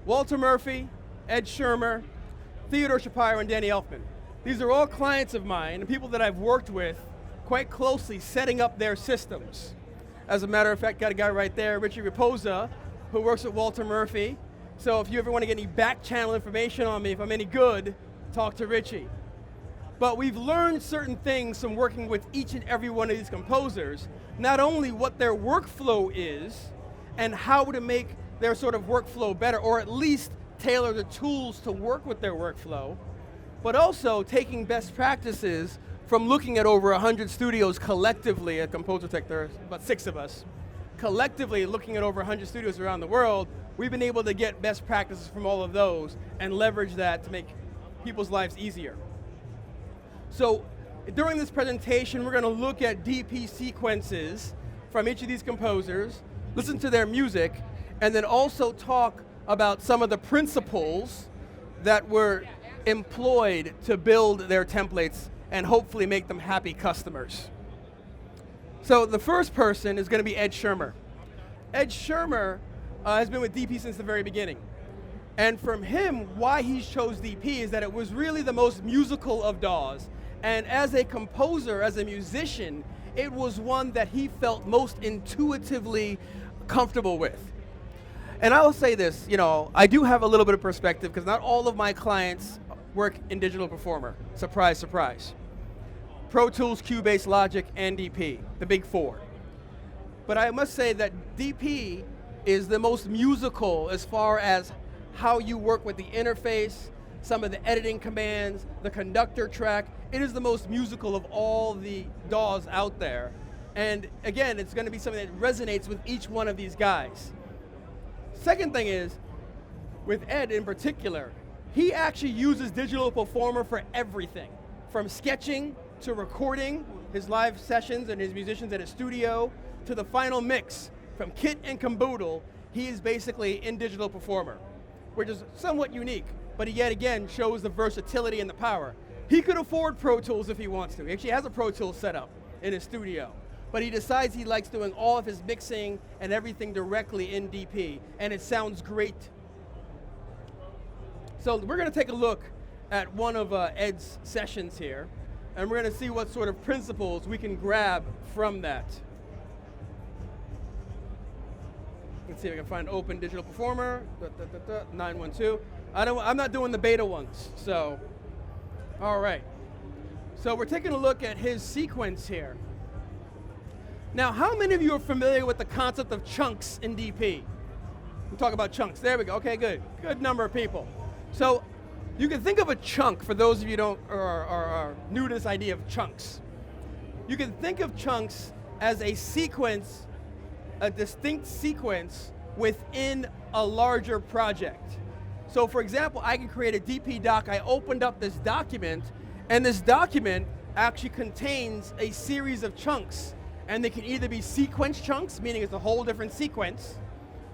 Walter Murphy, Ed Shermer, Theodore Shapiro, and Danny Elfman. These are all clients of mine and people that I've worked with quite closely setting up their systems. As a matter of fact, got a guy right there, Richie Raposa, who works at Walter Murphy. So if you ever want to get any back channel information on me, if I'm any good, talk to Richie. But we've learned certain things from working with each and every one of these composers, not only what their workflow is and how to make their sort of workflow better, or at least tailor the tools to work with their workflow, but also taking best practices from looking at over 100 studios collectively at Composer Tech. There are about 6 of us. Collectively looking at over 100 studios around the world, we've been able to get best practices from all of those and leverage that to make people's lives easier. So during this presentation, we're going to look at DP sequences from each of these composers, listen to their music, and then also talk about some of the principles that were employed to build their templates and hopefully make them happy customers. So the first person is going to be Ed Shermer. Ed Shermer has been with DP since the very beginning. And from him, why he chose DP is that it was really the most musical of DAWs. And as a composer, as a musician, it was one that he felt most intuitively comfortable with. And I will say this, I do have a little bit of perspective because not all of my clients work in Digital Performer. Surprise, surprise. Pro Tools, Cubase, Logic, and DP, the big 4. But I must say that DP is the most musical as far as how you work with the interface, some of the editing commands, the conductor track. It is the most musical of all the DAWs out there. And again, it's going to be something that resonates with each one of these guys. Second thing is, with Ed in particular, he actually uses Digital Performer for everything, from sketching to recording his live sessions and his musicians at his studio, to the final mix, from kit and caboodle. He is basically in Digital Performer, which is somewhat unique, but he yet again shows the versatility and the power. He could afford Pro Tools if he wants to. He actually has a Pro Tools set up in his studio, but he decides he likes doing all of his mixing and everything directly in DP, and it sounds great. So we're going to take a look at one of Ed's sessions here, and we're going to see what sort of principles we can grab from that. Let's see if I can find open Digital Performer, 912. I'm not doing the beta ones, so, all right. So we're taking a look at his sequence here. Now, how many of you are familiar with the concept of chunks in DP? We'll talk about chunks. There we go. Okay, good. Good number of people. So you can think of a chunk, for those of you who are new to this idea of chunks. You can think of chunks as a sequence, a distinct sequence within a larger project. So for example, I can create a DP doc. I opened up this document, and this document actually contains a series of chunks. And they can either be sequence chunks, meaning it's a whole different sequence,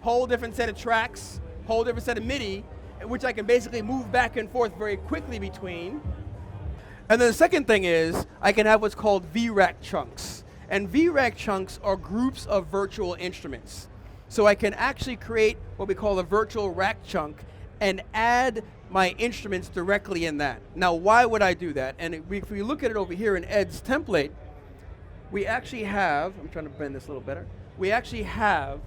whole different set of tracks, whole different set of MIDI, which I can basically move back and forth very quickly between. And then the second thing is, I can have what's called VRAC chunks. And VRAC chunks are groups of virtual instruments. So I can actually create what we call a virtual rack chunk and add my instruments directly in that. Now, why would I do that? And if we look at it over here in Ed's template, we actually have, I'm trying to bend this a little better, we actually have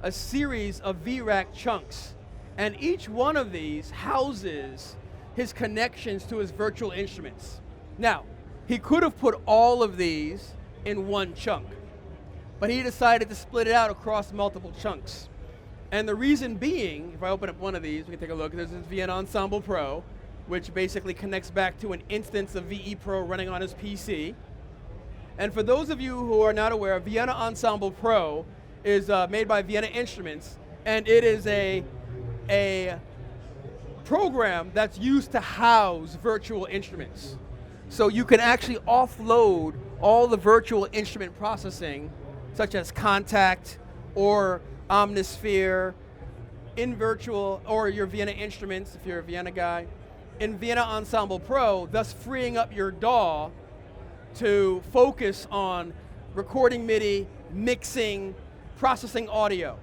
a series of VRAC chunks. And each one of these houses his connections to his virtual instruments. Now, he could have put all of these in one chunk, but he decided to split it out across multiple chunks. And the reason being, if I open up one of these, we can take a look, there's this Vienna Ensemble Pro, which basically connects back to an instance of VE Pro running on his PC. And for those of you who are not aware, Vienna Ensemble Pro is made by Vienna Instruments, and it is a program that's used to house virtual instruments. So you can actually offload all the virtual instrument processing, such as Contact or Omnisphere, in virtual, or your Vienna Instruments, if you're a Vienna guy, in Vienna Ensemble Pro, thus freeing up your DAW to focus on recording MIDI, mixing, processing audio.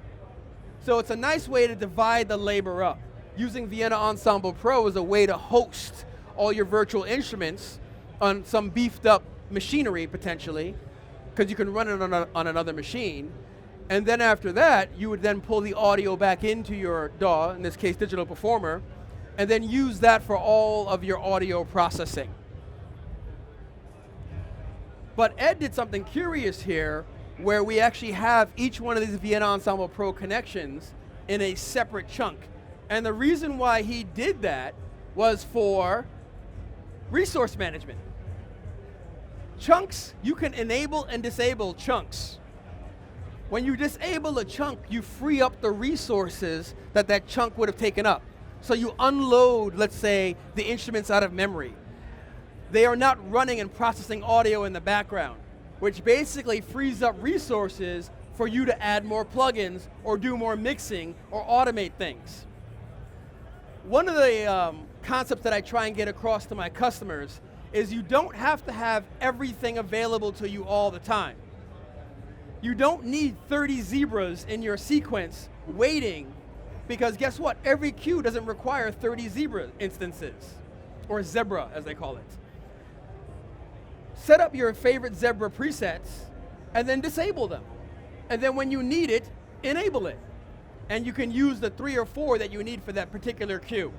So it's a nice way to divide the labor up. using Vienna Ensemble Pro is a way to host all your virtual instruments on some beefed up machinery potentially, because you can run it on another machine. And then after that, you would then pull the audio back into your DAW, in this case Digital Performer, and then use that for all of your audio processing. But Ed did something curious here, where we actually have each one of these Vienna Ensemble Pro connections in a separate chunk. And the reason why he did that was for resource management. Chunks, you can enable and disable chunks. When you disable a chunk, you free up the resources that that chunk would have taken up. So you unload, let's say, the instruments out of memory. They are not running and processing audio in the background, which basically frees up resources for you to add more plugins or do more mixing or automate things. One of the concepts that I try and get across to my customers is you don't have to have everything available to you all the time. You don't need 30 zebras in your sequence waiting, because guess what? Every cue doesn't require 30 zebra instances, or zebra as they call it. Set up your favorite zebra presets and then disable them. And then when you need it, enable it. And you can use the 3 or 4 that you need for that particular cue.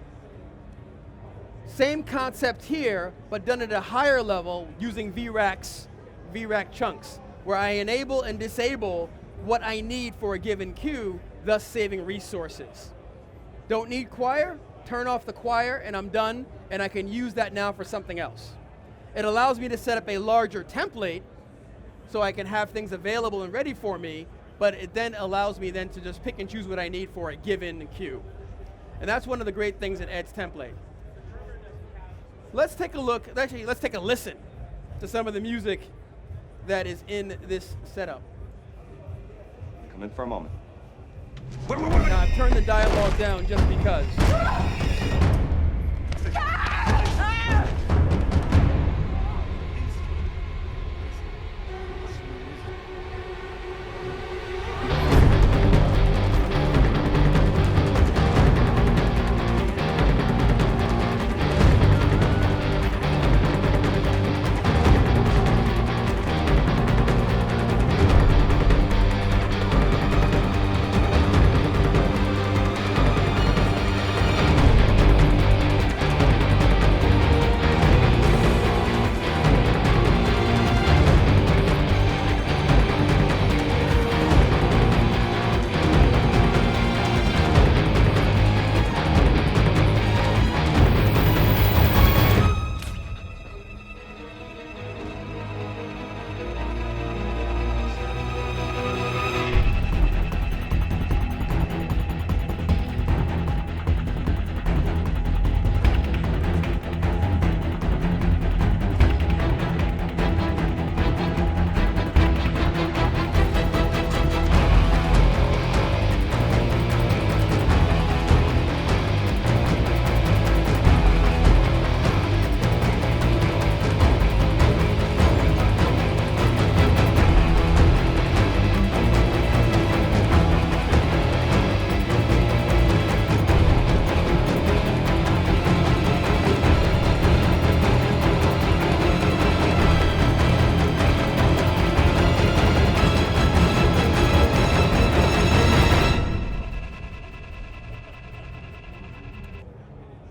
Same concept here, but done at a higher level using VRAC chunks, where I enable and disable what I need for a given cue, thus saving resources. Don't need choir? Turn off the choir and I'm done, and I can use that now for something else. It allows me to set up a larger template so I can have things available and ready for me, but it then allows me then to just pick and choose what I need for a given cue. And that's one of the great things in Ed's template. Let's take a look, actually let's take a listen to some of the music that is in this setup. Come in for a moment. Now I've turned the dialogue down just because.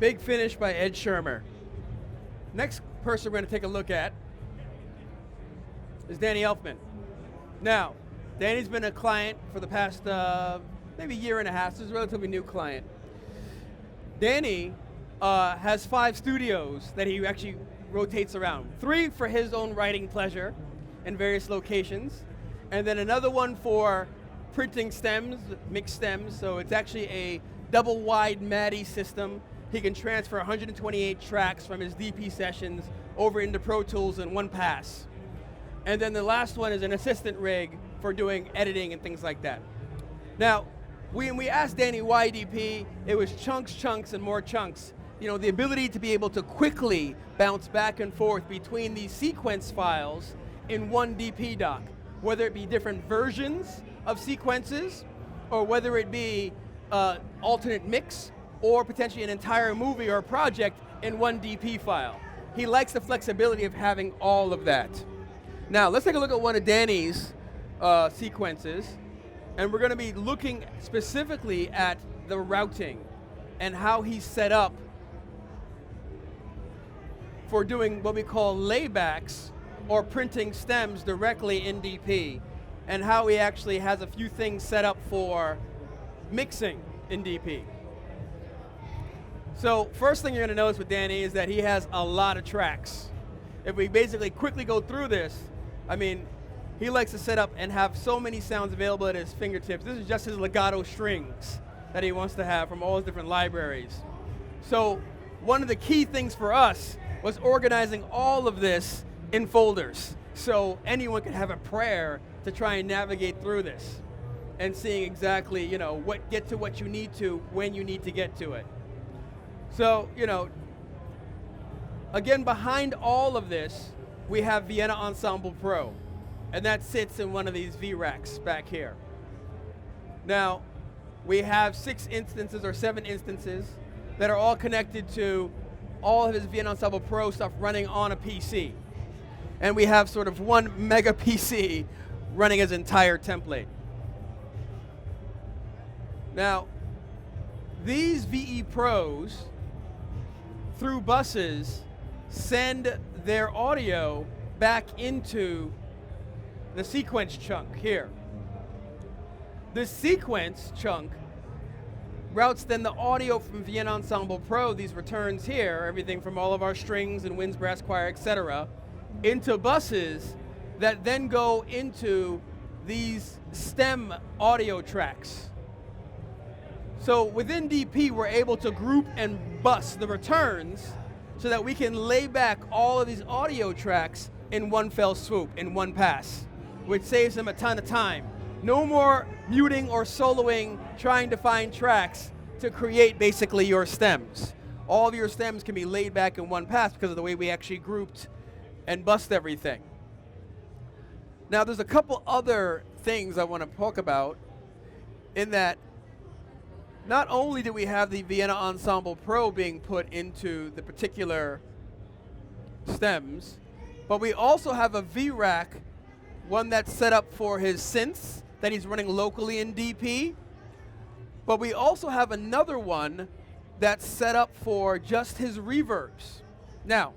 Big finish by Ed Shermer. Next person we're going to take a look at is Danny Elfman. Now, Danny's been a client for the past maybe year and a half. This is a relatively new client. Danny has 5 studios that he actually rotates around. 3 for his own writing pleasure in various locations, and then another one for printing stems, mixed stems. So it's actually a double wide MADI system. He can transfer 128 tracks from his DP sessions over into Pro Tools in one pass. And then the last one is an assistant rig for doing editing and things like that. Now, when we asked Danny why DP, it was chunks, chunks, and more chunks. You know, the ability to be able to quickly bounce back and forth between these sequence files in one DP dock, whether it be different versions of sequences, or whether it be alternate mix, or potentially an entire movie or project in one DP file. He likes the flexibility of having all of that. Now, let's take a look at one of Danny's sequences, and we're going to be looking specifically at the routing and how he's set up for doing what we call laybacks or printing stems directly in DP, and how he actually has a few things set up for mixing in DP. So first thing you're going to notice with Danny is that he has a lot of tracks. If we basically quickly go through this, I mean, he likes to set up and have so many sounds available at his fingertips. This is just his legato strings that he wants to have from all his different libraries. So one of the key things for us was organizing all of this in folders, so anyone could have a prayer to try and navigate through this and seeing exactly, get to what you need to when you need to get to it. So, again, behind all of this, we have Vienna Ensemble Pro, and that sits in one of these V-racks back here. Now, we have 6 instances or 7 instances that are all connected to all of his Vienna Ensemble Pro stuff running on a PC. And we have sort of one mega PC running his entire template. Now, these VE Pros, through buses, send their audio back into the sequence chunk here. The sequence chunk routes then the audio from Vienna Ensemble Pro, these returns here, everything from all of our strings and winds, brass, choir, etc., into buses that then go into these stem audio tracks. So within DP, we're able to group and bus the returns so that we can lay back all of these audio tracks in one fell swoop, in one pass, which saves them a ton of time. No more muting or soloing, trying to find tracks to create basically your stems. All of your stems can be laid back in one pass because of the way we actually grouped and bust everything. Now there's a couple other things I want to talk about in that not only do we have the Vienna Ensemble Pro being put into the particular stems, but we also have a V-Rack, one that's set up for his synths that he's running locally in DP, but we also have another one that's set up for just his reverbs. Now,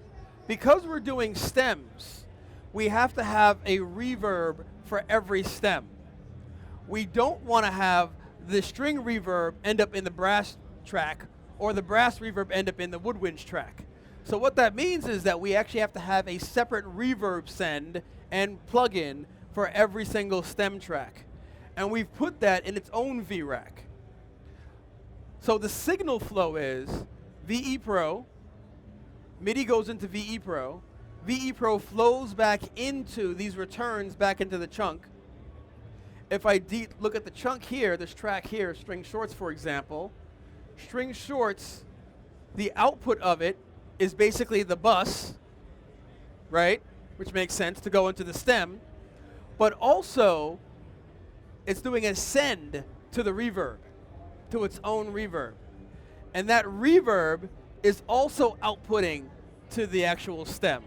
because we're doing stems, we have to have a reverb for every stem. We don't want to have the string reverb end up in the brass track or the brass reverb end up in the woodwinds track. So what that means is that we actually have to have a separate reverb send and plugin for every single stem track. And we've put that in its own V-Rack. So the signal flow is VE Pro, MIDI goes into VE Pro flows back into these returns back into the chunk. If I look at the chunk here, this track here, string shorts for example, string shorts, the output of it is basically the bus, right? Which makes sense to go into the stem, but also it's doing a send to the reverb, to its own reverb. And that reverb is also outputting to the actual stem.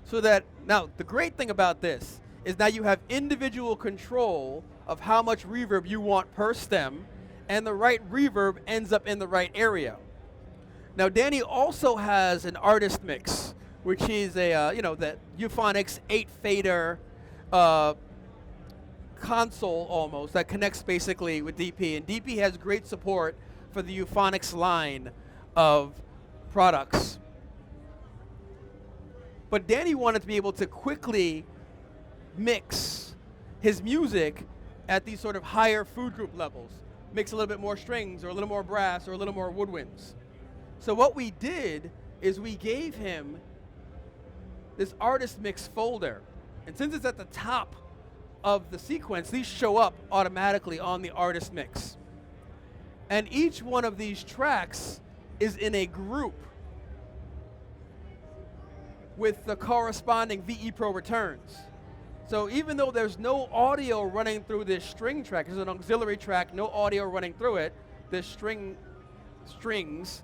So that, now the great thing about this is now you have individual control of how much reverb you want per stem, and the right reverb ends up in the right area. Now Danny also has an artist mix, which is a, that Euphonics 8-fader console almost that connects basically with DP, and DP has great support for the Euphonics line of products. But Danny wanted to be able to quickly mix his music at these sort of higher food group levels, mix a little bit more strings or a little more brass or a little more woodwinds. So what we did is we gave him this artist mix folder, and since it's at the top of the sequence, these show up automatically on the artist mix. And each one of these tracks is in a group with the corresponding VE Pro returns. So even though there's no audio running through this string track, there's an auxiliary track, no audio running through it, this strings,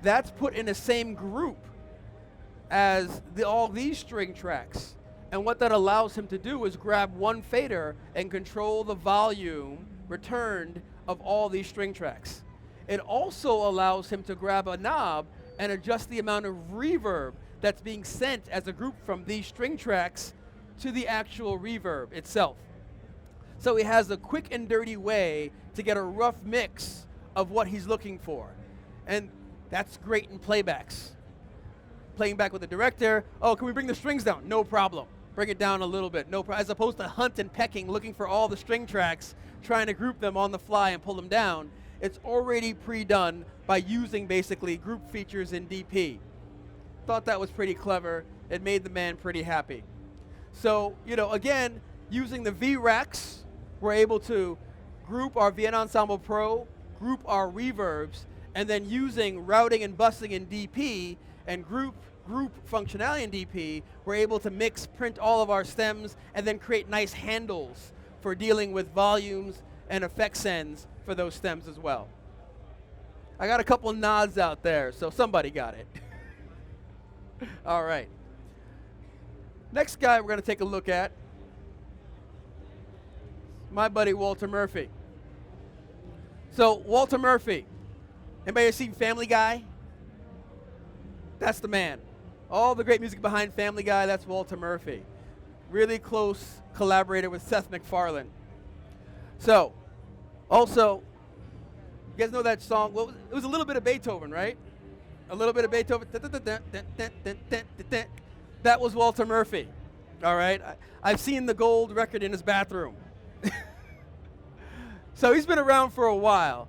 that's put in the same group as all these string tracks. And what that allows him to do is grab one fader and control the volume returned of all these string tracks. It also allows him to grab a knob and adjust the amount of reverb that's being sent as a group from these string tracks to the actual reverb itself. So he has a quick and dirty way to get a rough mix of what he's looking for. And that's great in playbacks. Playing back with the director, oh, can we bring the strings down? No problem. Bring it down a little bit, no problem. As opposed to hunt and pecking, looking for all the string tracks, trying to group them on the fly and pull them down. It's already pre-done by using basically group features in DP. Thought that was pretty clever. It made the man pretty happy. So, again, using the V-Racks, we're able to group our Vienna Ensemble Pro, group our reverbs, and then using routing and busing in DP and group functionality in DP, we're able to mix, print all of our stems, and then create nice handles for dealing with volumes and effect sends for those stems as well. I got a couple nods out there, so somebody got it. All right. Next guy we're going to take a look at, my buddy Walter Murphy. So Walter Murphy, anybody ever seen Family Guy? That's the man. All the great music behind Family Guy, that's Walter Murphy. Really close collaborator with Seth MacFarlane. So, also, you guys know that song? Well, it was a little bit of Beethoven, right? A little bit of Beethoven. That was Walter Murphy. All right? I've seen the gold record in his bathroom. So he's been around for a while.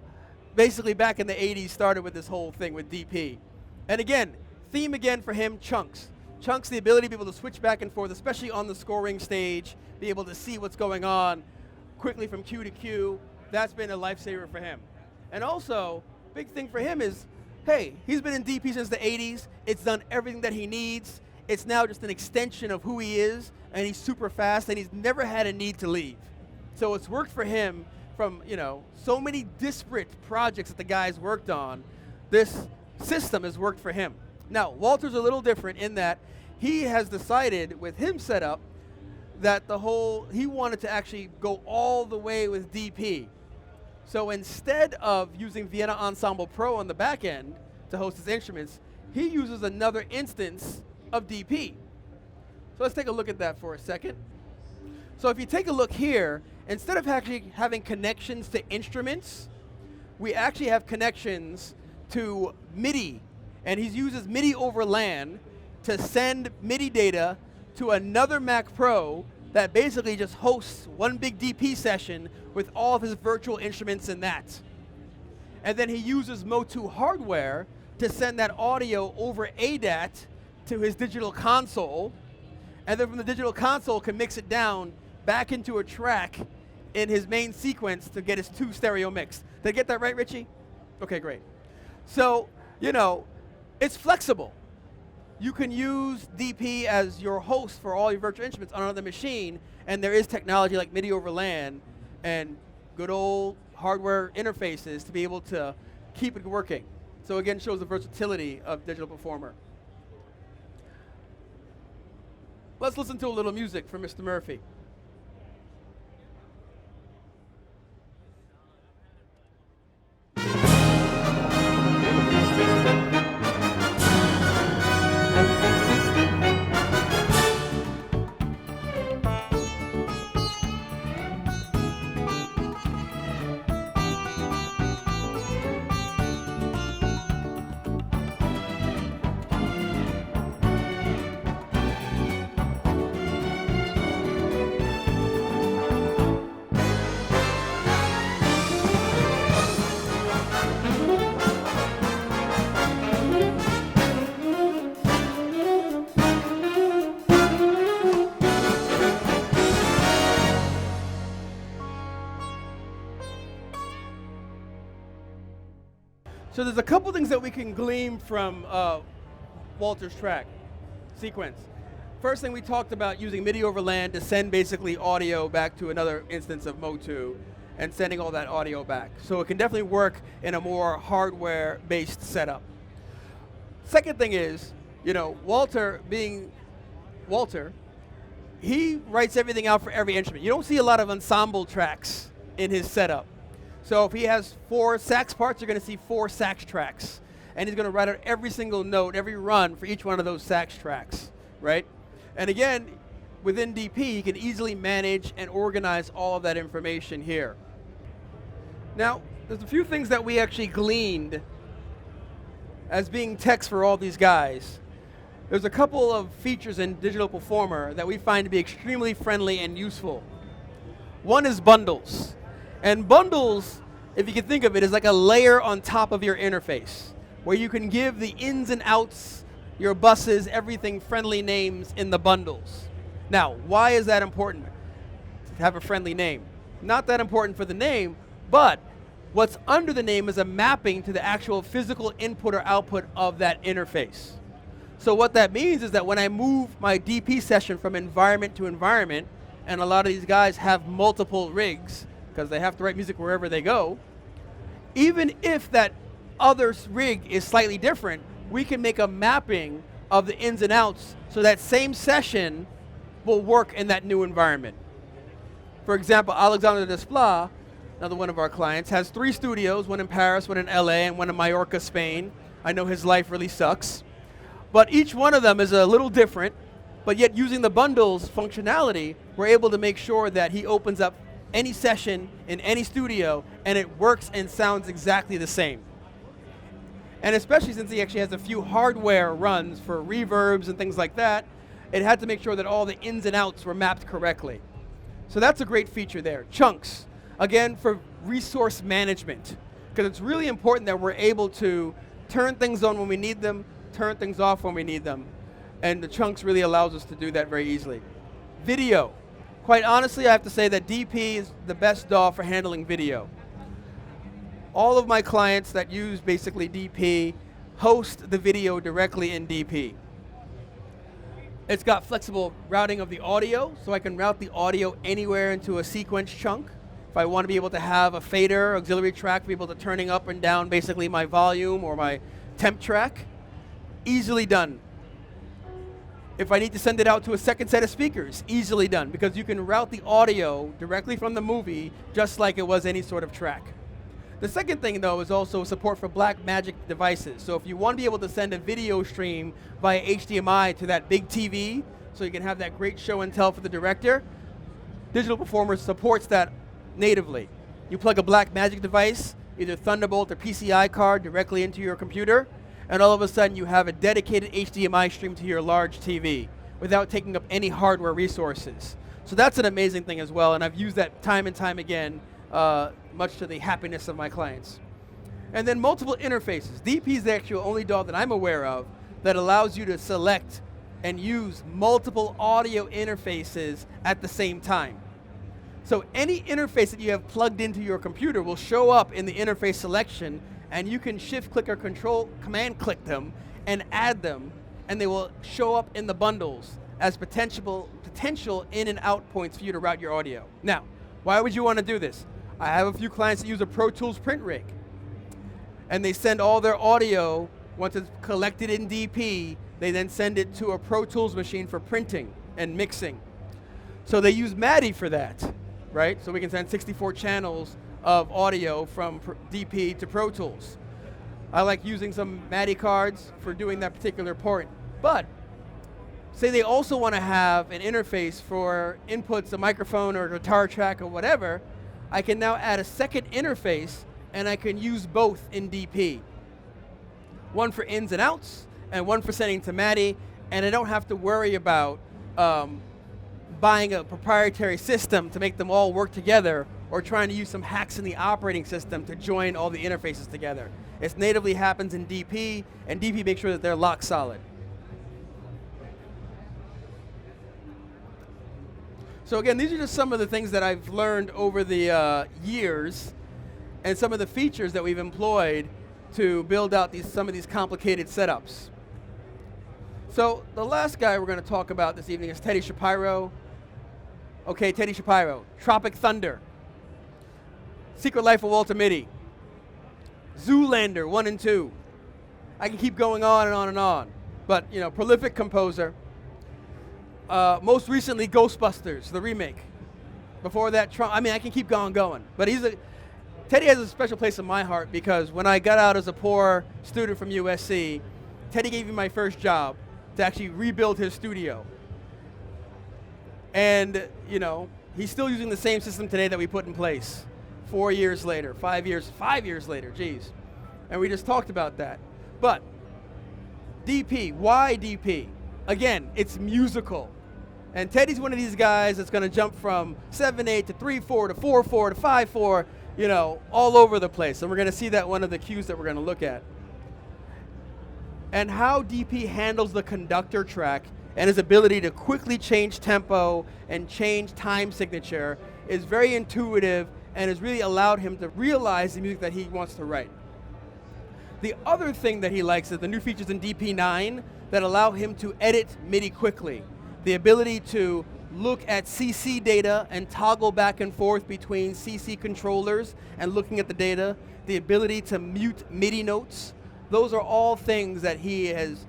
Basically, back in the 80s, started with this whole thing with DP. And again, theme again for him, chunks. Chunks, the ability to be able to switch back and forth, especially on the scoring stage, be able to see what's going on quickly from cue to cue. That's been a lifesaver for him. And also, big thing for him is, hey, he's been in DP since the 80s. It's done everything that he needs. It's now just an extension of who he is, and he's super fast, and he's never had a need to leave. So it's worked for him from, so many disparate projects that the guy's worked on. This system has worked for him. Now, Walter's a little different in that he has decided with him set up that he wanted to actually go all the way with DP. So instead of using Vienna Ensemble Pro on the back end to host his instruments, he uses another instance of DP. So let's take a look at that for a second. So if you take a look here, instead of actually having connections to instruments, we actually have connections to MIDI. And he uses MIDI over LAN to send MIDI data to another Mac Pro that basically just hosts one big DP session with all of his virtual instruments in that. And then he uses Mo2 hardware to send that audio over ADAT to his digital console. And then from the digital console can mix it down back into a track in his main sequence to get his 2 stereo mix. Did I get that right, Richie? Okay, great. So, it's flexible. You can use DP as your host for all your virtual instruments on another machine, and there is technology like MIDI over LAN and good old hardware interfaces to be able to keep it working. So again, shows the versatility of Digital Performer. Let's listen to a little music from Mr. Murphy. So there's a couple things that we can glean from Walter's track sequence. First thing, we talked about using MIDI over LAN to send basically audio back to another instance of Mo2. and sending all that audio back. So it can definitely work in a more hardware-based setup. Second thing is, Walter being Walter, he writes everything out for every instrument. You don't see a lot of ensemble tracks in his setup. So if he has 4 sax parts, you're going to see 4 sax tracks. And he's going to write out every single note, every run for each one of those sax tracks, right? And again, within DP, you can easily manage and organize all of that information here. Now, there's a few things that we actually gleaned as being techs for all these guys. There's a couple of features in Digital Performer that we find to be extremely friendly and useful. One is bundles. And bundles, if you can think of it, is like a layer on top of your interface, where you can give the ins and outs, your buses, everything friendly names in the bundles. Now, why is that important to have a friendly name? Not that important for the name, but what's under the name is a mapping to the actual physical input or output of that interface. So what that means is that when I move my DP session from environment to environment, and a lot of these guys have multiple rigs, because they have to write music wherever they go, even if that other rig is slightly different, we can make a mapping of the ins and outs so that same session will work in that new environment. For example, Alexandre Desplat, another one of our clients, has 3 studios, one in Paris, one in LA, and one in Mallorca, Spain. I know his life really sucks. But each one of them is a little different, but yet using the bundles functionality, we're able to make sure that he opens up any session in any studio and it works and sounds exactly the same. And especially since he actually has a few hardware runs for reverbs and things like that, it had to make sure that all the ins and outs were mapped correctly. So that's a great feature there. Chunks, again, for resource management, because it's really important that we're able to turn things on when we need them, turn things off when we need them. And the chunks really allows us to do that very easily. Video. Quite honestly, I have to say that DP is the best DAW for handling video. All of my clients that use basically DP host the video directly in DP. It's got flexible routing of the audio, so I can route the audio anywhere into a sequence chunk. If I want to be able to have a fader, auxiliary track, be able to turning up and down basically my volume or my temp track, easily done. If I need to send it out to a second set of speakers, easily done, because you can route the audio directly from the movie just like it was any sort of track. The second thing, though, is also support for Blackmagic devices. So if you want to be able to send a video stream via HDMI to that big TV, so you can have that great show and tell for the director, Digital Performer supports that natively. You plug a Blackmagic device, either Thunderbolt or PCI card, directly into your computer, and all of a sudden you have a dedicated HDMI stream to your large TV without taking up any hardware resources. So that's an amazing thing as well, and I've used that time and time again, much to the happiness of my clients. And then multiple interfaces. DP is the actual only DAW that I'm aware of that allows you to select and use multiple audio interfaces at the same time. So any interface that you have plugged into your computer will show up in the interface selection, and you can shift click or command click them and add them, and they will show up in the bundles as potential in and out points for you to route your audio. Now, why would you want to do this? I have a few clients that use a Pro Tools print rig, and they send all their audio, once it's collected in DP, they then send it to a Pro Tools machine for printing and mixing. So they use MADI for that, right? So we can send 64 channels of audio from DP to Pro Tools. I like using some MADI cards for doing that particular part. But say they also want to have an interface for inputs, a microphone or a guitar track or whatever, I can now add a second interface and I can use both in DP. One for ins and outs and one for sending to MADI, and I don't have to worry about buying a proprietary system to make them all work together or trying to use some hacks in the operating system to join all the interfaces together. It natively happens in DP, and DP makes sure that they're lock solid. So again, these are just some of the things that I've learned over the years and some of the features that we've employed to build out some of these complicated setups. So the last guy we're going to talk about this evening is Teddy Shapiro. Okay, Teddy Shapiro, Tropic Thunder. Secret Life of Walter Mitty, Zoolander 1 and 2. I can keep going on and on and on. But, you know, prolific composer. Most recently, Ghostbusters, the remake. Before that, Trump. I mean, I can keep going. But Teddy has a special place in my heart because when I got out as a poor student from USC, Teddy gave me my first job to actually rebuild his studio. And, you know, he's still using the same system today that we put in place 4 years later, 5 years later, geez. And we just talked about that. But DP, why DP? Again, it's musical. And Teddy's one of these guys that's going to jump from 7/8 to 3/4 to 4/4 to 5/4, you know, all over the place. And we're going to see that one of the cues that we're going to look at. And how DP handles the conductor track and his ability to quickly change tempo and change time signature is very intuitive and has really allowed him to realize the music that he wants to write. The other thing that he likes is the new features in DP9 that allow him to edit MIDI quickly. The ability to look at CC data and toggle back and forth between CC controllers and looking at the data. The ability to mute MIDI notes. Those are all things that he has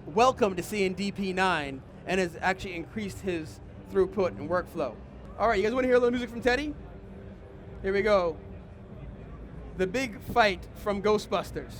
welcomed to see in DP9 and has actually increased his throughput and workflow. All right, you guys want to hear a little music from Teddy? Here we go. The big fight from Ghostbusters.